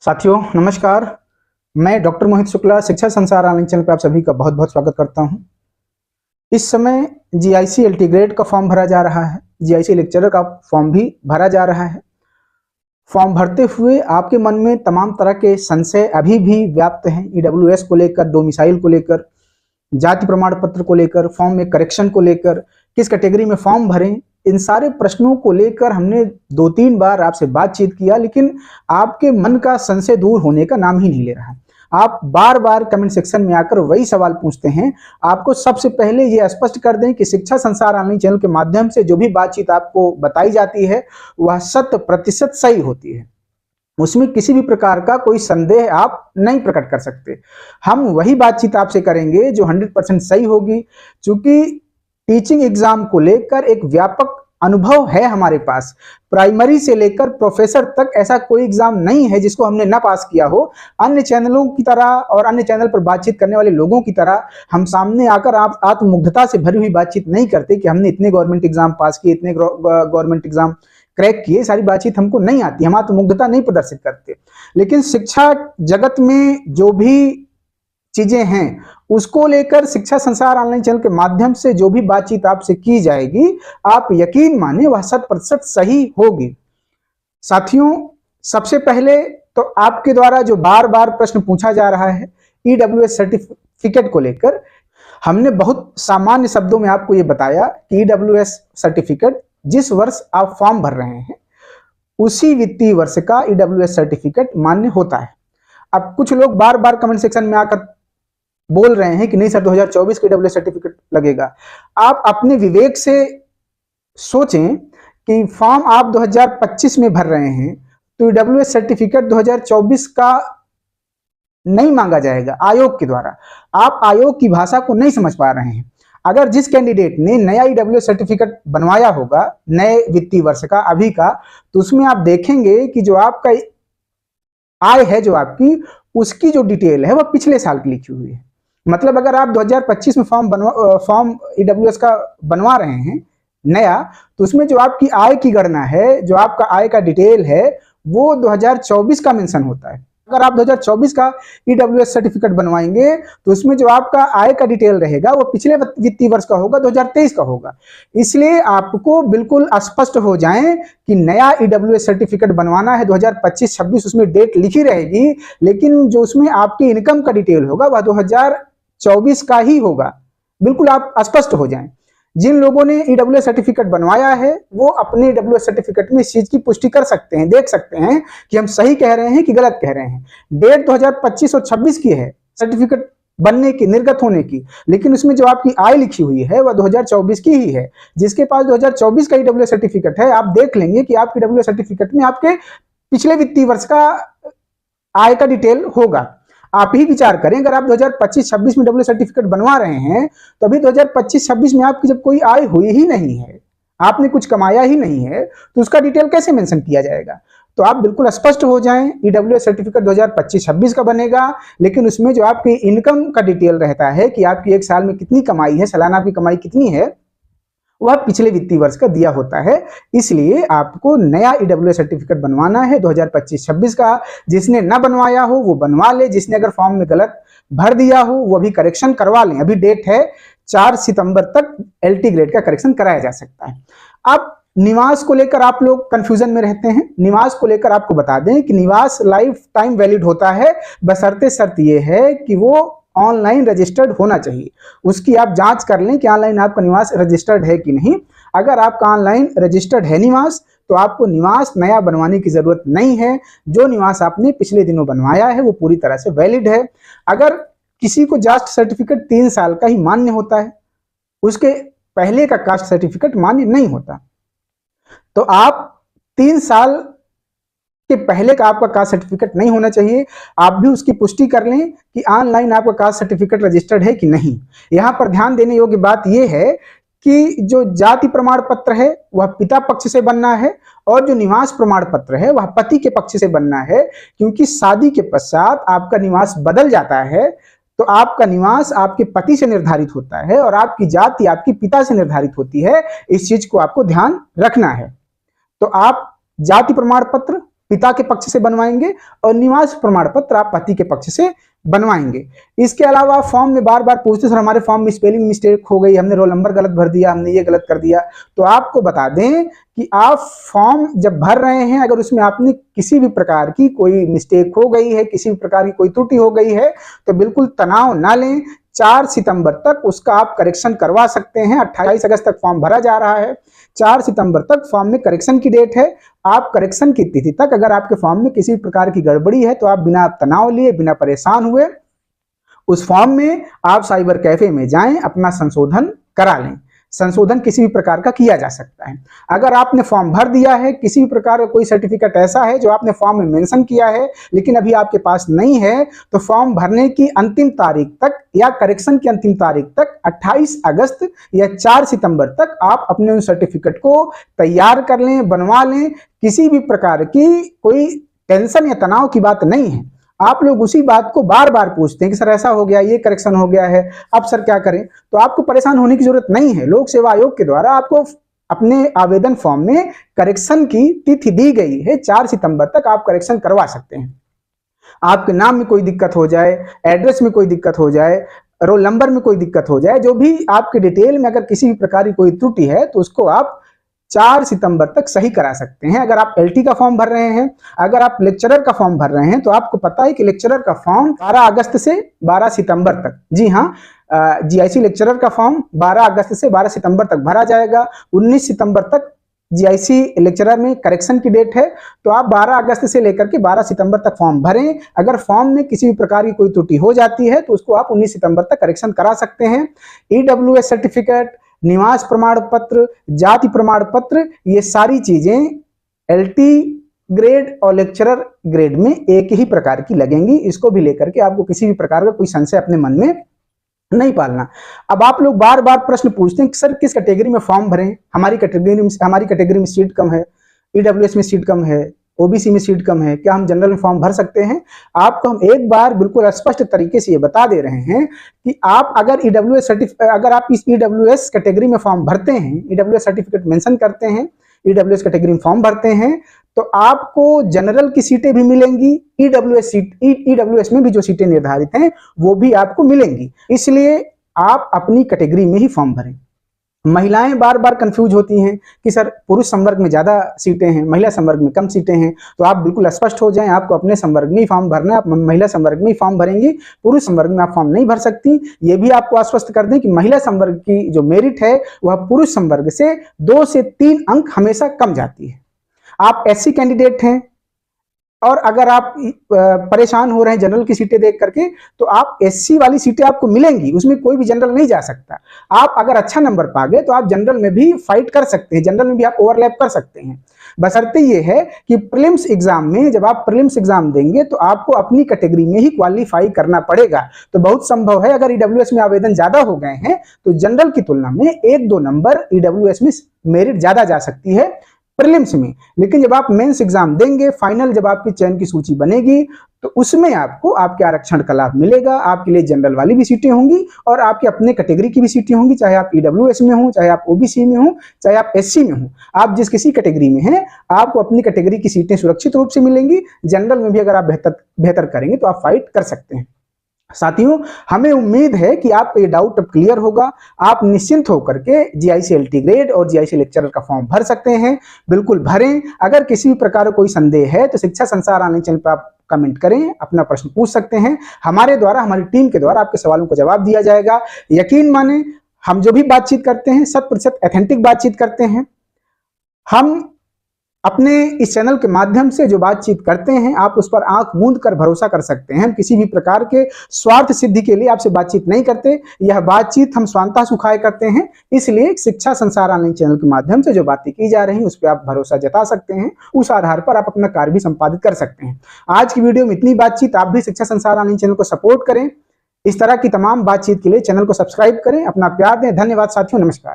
साथियों नमस्कार। मैं डॉक्टर मोहित शुक्ला शिक्षा संसार ऑनलाइन चैनल पर आप सभी का बहुत बहुत स्वागत करता हूं। इस समय जीआईसी एलटी ग्रेड का फॉर्म भरा जा रहा है, जीआईसी लेक्चरर का फॉर्म भी भरा जा रहा है। फॉर्म भरते हुए आपके मन में तमाम तरह के संशय अभी भी व्याप्त हैं। ईडब्ल्यूएस को लेकर, डोमिसाइल को लेकर, जाति प्रमाण पत्र को लेकर, फॉर्म में करेक्शन को लेकर, किस कैटेगरी में फॉर्म भरें, इन सारे प्रश्नों को लेकर हमने 2-3 बार आपसे बातचीत किया, लेकिन आपके मन का संशय दूर होने का नाम ही नहीं ले रहा है। आप बार बार कमेंट सेक्शन में आकर वही सवाल पूछते हैं। आपको सबसे पहले ये स्पष्ट कर दें कि शिक्षा संसार ऑनलाइन चैनल के माध्यम से जो भी बातचीत आपको बताई जाती है वह 100% सही होती है। उसमें किसी भी प्रकार का कोई संदेह आप नहीं प्रकट कर सकते। हम वही बातचीत आपसे करेंगे जो 100% सही होगी। क्योंकि टीचिंग एग्जाम को लेकर एक व्यापक अनुभव है हमारे पास। प्राइमरी से लेकर प्रोफेसर तक ऐसा कोई एग्जाम नहीं है जिसको हमने ना पास किया हो। अन्य चैनलों की तरह और अन्य चैनल पर बातचीत करने वाले लोगों की तरह हम सामने आकर आप आत्ममुग्धता से भरी हुई बातचीत नहीं करते कि हमने इतने गवर्नमेंट एग्जाम पास किए, इतने गवर्नमेंट एग्जाम क्रैक किए। सारी बातचीत हमको नहीं आती, हम आत्ममुग्धता नहीं प्रदर्शित करते। लेकिन शिक्षा जगत में जो भी चीजें हैं उसको लेकर शिक्षा संसार ऑनलाइन चैनल के माध्यम से जो भी बातचीत आपसे की जाएगी, आप यकीन माने वह 100% सही होगी। साथियों, सबसे पहले तो आपके द्वारा जो बार बार प्रश्न पूछा जा रहा है ईडब्ल्यूएस सर्टिफिकेट को लेकर, हमने बहुत सामान्य शब्दों में आपको यह बताया कि ईडब्ल्यूएस सर्टिफिकेट जिस वर्ष आप फॉर्म भर रहे हैं उसी वित्तीय वर्ष का ईडब्ल्यूएस सर्टिफिकेट मान्य होता है। अब कुछ लोग बार बार कमेंट सेक्शन में आकर बोल रहे हैं कि नहीं सर 2024 का ईडब्ल्यूएस सर्टिफिकेट लगेगा। आप अपने विवेक से सोचें कि फॉर्म आप 2025 में भर रहे हैं तो ईडब्ल्यूएस सर्टिफिकेट 2024 का नहीं मांगा जाएगा आयोग के द्वारा। आप आयोग की भाषा को नहीं समझ पा रहे हैं। अगर जिस कैंडिडेट ने नया ईडब्ल्यूएस सर्टिफिकेट बनवाया होगा नए वित्तीय वर्ष का अभी का, तो उसमें आप देखेंगे कि जो आपका आय है, जो आपकी उसकी जो डिटेल है वह पिछले साल की लिखी हुई है। मतलब अगर आप 2025 में फॉर्म ईडब्ल्यूएस का बनवा रहे हैं नया, तो उसमें जो आपकी आय की गणना है, जो आपका आय का डिटेल है, वो 2024 का मेंशन होता है। अगर आप 2024 का ईडब्ल्यूएस सर्टिफिकेट बनवाएंगे तो उसमें जो आपका आय का डिटेल रहेगा वो पिछले वित्तीय वर्ष का होगा, 2023 का होगा। इसलिए आपको बिल्कुल स्पष्ट हो जाए कि नया ईडब्ल्यूएस सर्टिफिकेट बनवाना है 2025-26, उसमें डेट लिखी रहेगी, लेकिन जो उसमें आपकी इनकम का डिटेल होगा वह 2024 का ही होगा। बिल्कुल आप स्पष्ट हो जाएं। जिन लोगों ने ईडब्ल्यूएस सर्टिफिकेट बनवाया है वो अपने ईडब्ल्यूएस सर्टिफिकेट में इस चीज की पुष्टि कर सकते हैं, देख सकते हैं कि हम सही कह रहे हैं कि गलत कह रहे हैं। डेट 2025 और 26 की है सर्टिफिकेट बनने की, निर्गत होने की, लेकिन उसमें जो आपकी आय लिखी हुई है वह 2024 की ही है। जिसके पास 2024 का ईडब्ल्यूएस सर्टिफिकेट है, आप देख लेंगे कि आपके ईडब्ल्यूएस सर्टिफिकेट में आपके पिछले वित्तीय वर्ष का आय का डिटेल होगा। आप ही विचार करें, अगर आप 2025-26 में डब्ल्यू सर्टिफिकेट बनवा रहे हैं तो अभी 2025-26 में आपकी जब कोई आय हुई ही नहीं है, आपने कुछ कमाया ही नहीं है, तो उसका डिटेल कैसे मेंशन किया जाएगा? तो आप बिल्कुल स्पष्ट हो जाएं, ईडब्ल्यूएस सर्टिफिकेट 2025-26 का बनेगा, लेकिन उसमें जो आपकी इनकम का डिटेल रहता है कि आपकी एक साल में कितनी कमाई है, सालाना आपकी कमाई कितनी है, वह पिछले वित्तीय वर्ष का दिया होता है। इसलिए आपको नया ईडब्ल्यूएस सर्टिफिकेट बनवाना है 2025-26 का। जिसने ना बनवाया हो वो बनवा ले, जिसने अगर फॉर्म में गलत भर दिया हो वो भी करेक्शन करवा लें। अभी डेट है 4 सितंबर तक एलटी ग्रेड का करेक्शन कराया जा सकता है। अब निवास को लेकर आप लोग कंफ्यूजन में रहते हैं। निवास को लेकर आपको बता दें कि निवास लाइफ टाइम वैलिड होता है, बशर्ते शर्त यह है कि वो ऑनलाइन रजिस्टर्ड होना चाहिए। उसकी आप जांच कर लें कि ऑनलाइन आपका निवास रजिस्टर्ड है कि नहीं। अगर आपका ऑनलाइन रजिस्टर्ड है निवास तो आपको निवास नया बनवाने की जरूरत नहीं है। जो निवास आपने पिछले दिनों बनवाया है वो पूरी तरह से वैलिड है। अगर किसी को कास्ट सर्टिफिकेट 3 साल का ही मान्य होता है, उसके पहले का कास्ट सर्टिफिकेट मान्य नहीं होता, तो आप 3 साल के पहले का आपका कास्ट सर्टिफिकेट नहीं होना चाहिए। आप भी उसकी पुष्टि कर लें कि ऑनलाइन आपका कास्ट सर्टिफिकेट रजिस्टर्ड है कि नहीं। यहां पर ध्यान देने योग्य बात यह है कि जो जाति प्रमाण पत्र है वह पिता पक्ष से बनना है और जो निवास प्रमाण पत्र है वह पति के पक्ष से बनना है। क्योंकि शादी के पश्चात आपका निवास बदल जाता है, तो आपका निवास आपके पति से निर्धारित होता है और आपकी जाति आपके पिता से निर्धारित होती है। इस चीज को आपको ध्यान रखना है। तो आप जाति प्रमाण पत्र पिता के पक्ष से बनवाएंगे और निवास प्रमाण पत्र आप पति के पक्ष से बनवाएंगे। इसके अलावा फॉर्म में बार बार पूछते सर हमारे फॉर्म में स्पेलिंग मिस्टेक हो गई, हमने रोल नंबर गलत भर दिया, हमने ये गलत कर दिया, तो आपको बता दें कि आप फॉर्म जब भर रहे हैं अगर उसमें आपने किसी भी प्रकार की कोई मिस्टेक हो गई है, किसी भी प्रकार की कोई त्रुटि हो गई है, तो बिल्कुल तनाव ना लें। 4 सितंबर तक उसका आप करेक्शन करवा सकते हैं। 28 अगस्त तक फॉर्म भरा जा रहा है, 4 सितंबर तक फॉर्म में करेक्शन की डेट है। आप करेक्शन की तिथि तक अगर आपके फॉर्म में किसी प्रकार की गड़बड़ी है तो आप बिना तनाव लिए, बिना परेशान हुए उस फॉर्म में आप साइबर कैफे में जाएं, अपना संशोधन करा लें। संशोधन किसी भी प्रकार का किया जा सकता है। अगर आपने फॉर्म भर दिया है, किसी भी प्रकार का कोई सर्टिफिकेट ऐसा है जो आपने फॉर्म में मेंशन किया है लेकिन अभी आपके पास नहीं है, तो फॉर्म भरने की अंतिम तारीख तक या करेक्शन की अंतिम तारीख तक 28 अगस्त या 4 सितंबर तक आप अपने उन सर्टिफिकेट को तैयार कर लें, बनवा लें। किसी भी प्रकार की कोई टेंशन या तनाव की बात नहीं है। आप लोग उसी बात को बार बार पूछते हैं कि सर ऐसा हो गया, ये करेक्शन हो गया है, अब सर क्या करें? तो आपको परेशान होने की जरूरत नहीं है। लोक सेवा आयोग के द्वारा आपको अपने आवेदन फॉर्म में करेक्शन की तिथि दी गई है, 4 सितंबर तक आप करेक्शन करवा सकते हैं। आपके नाम में कोई दिक्कत हो जाए, एड्रेस में कोई दिक्कत हो जाए, रोल नंबर में कोई दिक्कत हो जाए, जो भी आपके डिटेल में अगर किसी भी प्रकार की कोई त्रुटि है तो उसको आप 4 सितंबर तक सही करा सकते हैं। अगर आप एलटी का फॉर्म भर रहे हैं, अगर आप लेक्चरर का फॉर्म भर रहे हैं, तो आपको पता है कि लेक्चरर का फॉर्म 12 अगस्त से 12 सितंबर तक, जी हाँ, जीआईसी लेक्चरर का फॉर्म 12 अगस्त से 12 सितंबर तक भरा जाएगा। 19 सितंबर तक जीआईसी लेक्चरर में करेक्शन की डेट है, तो आप 12 अगस्त से लेकर के 12 सितंबर तक फॉर्म भरें। अगर फॉर्म में किसी भी प्रकार की कोई त्रुटि हो जाती है तो उसको आप 19 सितंबर तक करेक्शन करा सकते हैं। ईडब्ल्यूएस सर्टिफिकेट, निवास प्रमाण पत्र, जाति प्रमाण पत्र, ये सारी चीजें एलटी ग्रेड और लेक्चरर ग्रेड में एक ही प्रकार की लगेंगी। इसको भी लेकर के आपको किसी भी प्रकार का कोई संशय अपने मन में नहीं पालना। अब आप लोग बार बार प्रश्न पूछते हैं कि सर किस कैटेगरी में फॉर्म भरें, हमारी कैटेगरी में सीट कम है, ईडब्ल्यूएस में सीट कम है, ओबीसी में सीट कम है, क्या हम जनरल में फॉर्म भर सकते हैं? आपको हम एक बार बिल्कुल स्पष्ट तरीके से ये बता दे रहे हैं कि आप अगर अगर आप इस ईडब्ल्यूएस कैटेगरी में फॉर्म भरते हैं, ईडब्ल्यूएस सर्टिफिकेट मेंशन करते हैं, ईडब्ल्यूएस कैटेगरी में फॉर्म भरते हैं, तो आपको जनरल की सीटें भी मिलेंगी, ईडब्ल्यूएस में भी जो सीटें निर्धारित हैं वो भी आपको मिलेंगी। इसलिए आप अपनी कैटेगरी में ही फॉर्म भरें। महिलाएं बार बार कंफ्यूज होती हैं कि सर पुरुष संवर्ग में ज्यादा सीटें हैं, महिला संवर्ग में कम सीटें हैं, तो आप बिल्कुल स्पष्ट हो जाएं, आपको अपने संवर्ग में ही फॉर्म भरना है। आप महिला संवर्ग में ही फॉर्म भरेंगी, पुरुष संवर्ग में आप फॉर्म नहीं भर सकती। ये भी आपको आश्वस्त कर दें कि महिला संवर्ग की जो मेरिट है वह पुरुष संवर्ग से 2 से 3 अंक हमेशा कम जाती है। आप एससी कैंडिडेट हैं और अगर आप परेशान हो रहे हैं जनरल की सीटें देख करके, तो आप एससी वाली सीटें आपको मिलेंगी, उसमें कोई भी जनरल नहीं जा सकता। आप अगर अच्छा नंबर पा गए तो आप जनरल में भी फाइट कर सकते हैं, जनरल में भी आप ओवरलैप कर सकते हैं। बशर्ते ये है कि प्रीलिम्स एग्जाम में जब आप प्रीलिम्स एग्जाम देंगे तो आपको अपनी कैटेगरी में ही क्वालिफाई करना पड़ेगा। तो बहुत संभव है अगर ईडब्ल्यूएस में आवेदन ज्यादा हो गए हैं तो जनरल की तुलना में 1-2 नंबर ईडब्ल्यूएस में मेरिट ज्यादा जा सकती है प्रीलिम्स में। लेकिन जब आप मेंस एग्जाम देंगे, फाइनल जब आपकी चयन की सूची बनेगी, तो उसमें आपको आपके आरक्षण का लाभ मिलेगा। आपके लिए जनरल वाली भी सीटें होंगी और आपके अपने कैटेगरी की भी सीटें होंगी, चाहे आप ईडब्ल्यूएस में हो, चाहे आप ओबीसी में हो, चाहे आप एससी में हो। आप जिस किसी कैटेगरी में हैं, आपको अपनी कैटेगरी की सीटें सुरक्षित रूप से मिलेंगी। जनरल में भी अगर आप बेहतर करेंगे तो आप फाइट कर सकते हैं। साथियों, हमें उम्मीद है कि आपका ये डाउट अब क्लियर होगा। आप निश्चिंत होकर के जीआईसी एलटी ग्रेड और जीआईसी लेक्चरर का फॉर्म भर सकते हैं। बिल्कुल भरें। अगर किसी भी प्रकार का कोई संदेह है तो शिक्षा संसार ऑनलाइन चैनल पर आप कमेंट करें, अपना प्रश्न पूछ सकते हैं। हमारे द्वारा, हमारी टीम के द्वारा आपके सवालों का जवाब दिया जाएगा। यकीन माने, हम जो भी बातचीत करते हैं 100% ऑथेंटिक बातचीत करते हैं। हम अपने इस चैनल के माध्यम से जो बातचीत करते हैं, आप उस पर आंख मूंद कर भरोसा कर सकते हैं। हम किसी भी प्रकार के स्वार्थ सिद्धि के लिए आपसे बातचीत नहीं करते। यह बातचीत हम स्वांतः सुखाए करते हैं। इसलिए शिक्षा संसार ऑनलाइन चैनल के माध्यम से जो बातें की जा रही हैं उस पर आप भरोसा जता सकते हैं। उस आधार पर आप अपना कार्य भी संपादित कर सकते हैं। आज की वीडियो में इतनी बातचीत। आप भी शिक्षा संसार ऑनलाइन चैनल को सपोर्ट करें। इस तरह की तमाम बातचीत के लिए चैनल को सब्सक्राइब करें। अपना प्यार दें। धन्यवाद साथियों, नमस्कार।